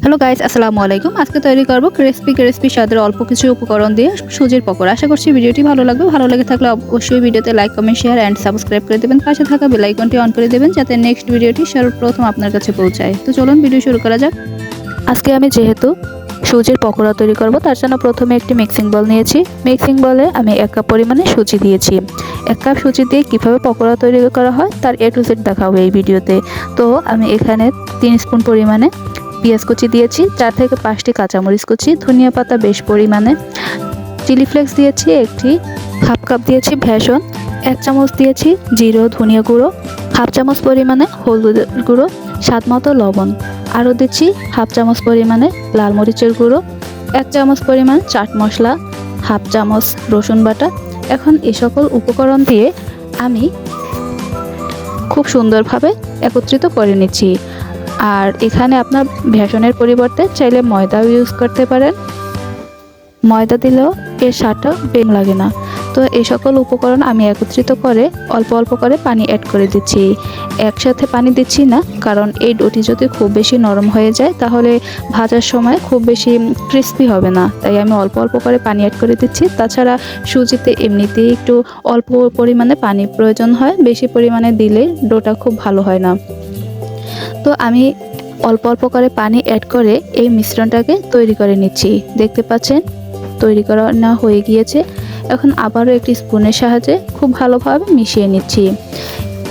Hello guys, আসসালামু আলাইকুম। আজকে তৈরি করব ক্রিসপি স্বাদের অল্প কিছু উপকরণ দিয়ে সুজির পকোড়া। আশা করছি ভিডিওটি ভালো লাগবে। ভালো লেগে থাকলে অবশ্যই ভিডিওতে like, comment, share and subscribe করে দেবেন। পাশে থাকা বেল আইকনটি অন করে দেবেন যাতে নেক্সট ভিডিওটি সর্বপ্রথম আপনার কাছে পৌঁছায়। তো চলুন ভিডিও শুরু করা যাক। আজকে আমি যেহেতু সুজির পকোড়া তৈরি করব, তার জন্য প্রথমে একটি মিক্সিং বল নিয়েছি। মিক্সিং বলে আমি 1 কাপ পরিমাণে সুজি দিয়েছি। 1 কাপ সুজি দিয়ে কিভাবে পকোড়া তৈরি করা হয় তার A to Z দেখাবো এই ভিডিওতে। তো আমি এখানে 3 স্পুন পরিমাণে পেঁয়াজ কুচি দিয়েছি, 4 থেকে 5টি কাঁচামরিচ কুচি, ধনিয়া পাতা বেশ পরিমাণে, চিলি ফ্লেক্স দিয়েছি একটি, হাফ কাপ দিয়েছি বেসন, 1 চামচ দিয়েছি জিরা ধনিয়া গুঁড়ো, হাফ চামচ পরিমাণে হলুদ গুঁড়ো, স্বাদ মতো লবণ, আরও দিচ্ছি হাফ চামচ পরিমাণে লাল মরিচের গুঁড়ো, 1 চামচ পরিমাণ চাট মশলা, হাফ চামচ রসুন বাটা। এখন এই সকল উপকরণ দিয়ে আমি খুব সুন্দরভাবে একত্রিত করে নিচ্ছি। আর এখানে আপনার বেসনের পরিবর্তে চাইলে ময়দাও ইউজ করতে পারেন। ময়দা দিলেও এর স্বাদটা বেশ লাগে না। তো এই সকল উপকরণ আমি একত্রিত করে অল্প অল্প করে পানি অ্যাড করে দিচ্ছি। একসাথে পানি দিচ্ছি না, কারণ এই ডোটি যদি খুব বেশি নরম হয়ে যায় তাহলে ভাজার সময় খুব বেশি ক্রিস্পি হবে না। তাই আমি অল্প অল্প করে পানি অ্যাড করে দিচ্ছি। তাছাড়া সুজিতে এমনিতেই একটু অল্প পরিমাণে পানি প্রয়োজন হয়, বেশি পরিমাণে দিলে ডোটা খুব ভালো হয় না। তো আমি অল্প অল্প করে পানি অ্যাড করে এই মিশ্রণটাকে তৈরি করে নিচ্ছি। দেখতে পাচ্ছেন তৈরি করা না হয়ে গিয়েছে। এখন আবারও একটি স্পুনের সাহায্যে খুব ভালোভাবে মিশিয়ে নিচ্ছি।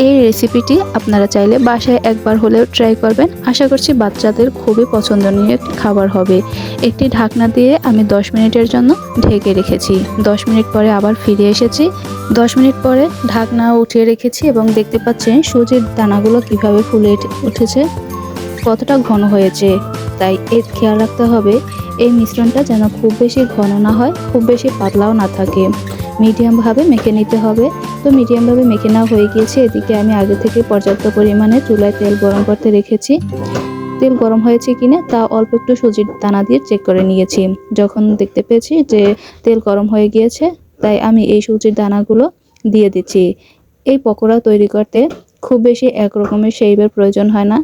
এই রেসিপিটি আপনারা চাইলে বাসায় একবার হলেও ট্রাই করবেন। আশা করছি বাচ্চাদের খুবই পছন্দনীয় একটি খাবার হবে। একটি ঢাকনা দিয়ে আমি 10 মিনিটের জন্য ঢেকে রেখেছি। 10 মিনিট পরে আবার ফিরে এসেছি। 10 মিনিট পরে ঢাকনা উঠিয়ে রেখেছি এবং দেখতে পাচ্ছেন সুজির দানাগুলো কিভাবে ফুলে উঠেছে, কতটা ঘন হয়েছে। তাই এর খেয়াল রাখতে হবে এই মিশ্রণটা যেন খুব বেশি ঘন না হয়, খুব বেশি পাতলাও না থাকে। মিডিয়ামভাবে মেখে নিতে হবে। তো মিডিয়ামভাবে মেখে নেওয়া হয়ে গিয়েছে। এদিকে আমি আগে থেকে পর্যাপ্ত পরিমাণে চুলায় তেল গরম করতে রেখেছি। তেল গরম হয়েছে কিনা তা অল্প একটু সুজির দানা দিয়ে চেক করে নিয়েছি। যখন দেখতে পেয়েছি যে তেল গরম হয়ে গিয়েছে, তাই আমি এই সুজির দানাগুলো দিয়ে দিচ্ছি। এই পকোড়া তৈরি করতে খুব বেশি একরকমের শেপের প্রয়োজন হয় না।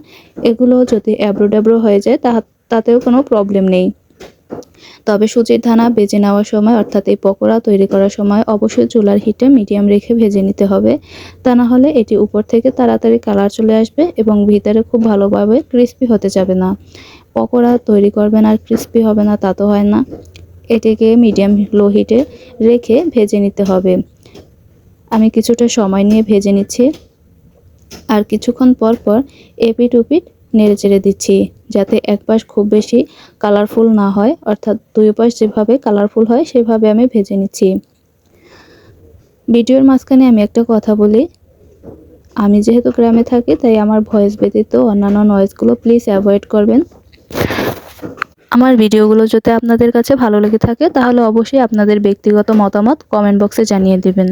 এগুলো যদি এবড়ো ডেবড়ো হয়ে যায় তাতেও কোনো প্রবলেম নেই। তবে সুজির দানা ভেজে নেওয়ার সময়, অর্থাৎ এই পকোড়া তৈরি করার সময় অবশ্যই চুলার হিটে মিডিয়াম রেখে ভেজে নিতে হবে। তা না হলে এটি উপর থেকে তাড়াতাড়ি কালার চলে আসবে এবং ভিতরে খুব ভালোভাবে ক্রিস্পি হতে যাবে না। পকোড়া তৈরি করবেন আর ক্রিস্পি হবে না তা তো হয় না। এটিকে মিডিয়াম লো হিটে রেখে ভেজে নিতে হবে। আমি কিছুটা সময় নিয়ে ভেজে নিচ্ছি। আর কিছুক্ষণ পর পর এপিট ওপিট নেড়ে চেড়ে দিচ্ছি, যাতে এক পাশ খুব বেশি কালারফুল না হয়, অর্থাৎ দুই পাশ যেভাবে কালারফুল হয় সেভাবে আমি ভেজে নিচ্ছি। ভিডিওর মাঝখানে আমি একটা কথা বলি, আমি যেহেতু গ্রামে থাকি তাই আমার ভয়েস ব্যতীত অন্যান্য নয়েজগুলো প্লিজ অ্যাভয়েড করবেন। আমার ভিডিওগুলো যদি আপনাদের কাছে ভালো লেগে থাকে তাহলে অবশ্যই আপনাদের ব্যক্তিগত মতামত কমেন্ট বক্সে জানিয়ে দেবেন।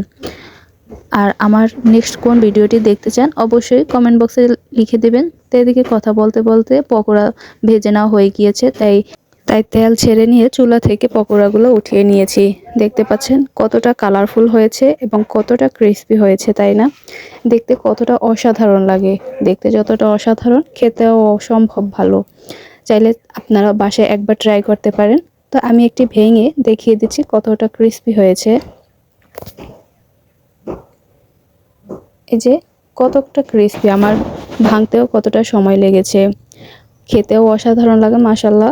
আর আমার নেক্সট কোন ভিডিওটি দেখতে চান অবশ্যই কমেন্ট বক্সে লিখে দেবেন। তো এদিকে কথা বলতে বলতে পকোড়া ভেজে নেওয়া হয়ে গিয়েছে, তাই তেল ছেড়ে নিয়ে চুলা থেকে পকোড়াগুলো উঠিয়ে নিয়েছি। দেখতে পাচ্ছেন কতটা কালারফুল হয়েছে এবং কতটা ক্রিস্পি হয়েছে, তাই না? দেখতে কতটা অসাধারণ লাগে। দেখতে যতটা অসাধারণ, খেতেও অসম্ভব ভালো। চাইলে আপনারা বাসায় একবার ট্রাই করতে পারেন। তো আমি একটি ভেঙে দেখিয়ে দিচ্ছি কতটা ক্রিস্পি হয়েছে। এই যে কতটা ক্রিস্পি, আমার ভাঙতেও কতটা সময় লেগেছে। খেতেও অসাধারণ লাগে মাশাআল্লাহ।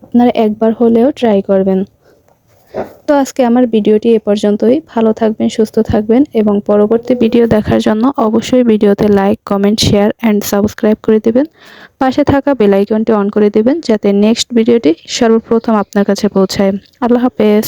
আপনারা একবার হলেও ট্রাই করবেন। তো আজকে আমার ভিডিওটি এ পর্যন্তই। ভালো থাকবেন, সুস্থ থাকবেন এবং পরবর্তী ভিডিও দেখার জন্য অবশ্যই ভিডিওতে like, comment, share and subscribe করে দেবেন। পাশে থাকা বেল আইকনটি অন করে দেবেন যাতে নেক্সট ভিডিওটি সর্বপ্রথম আপনার কাছে পৌঁছায়। আল্লাহ হাফেজ।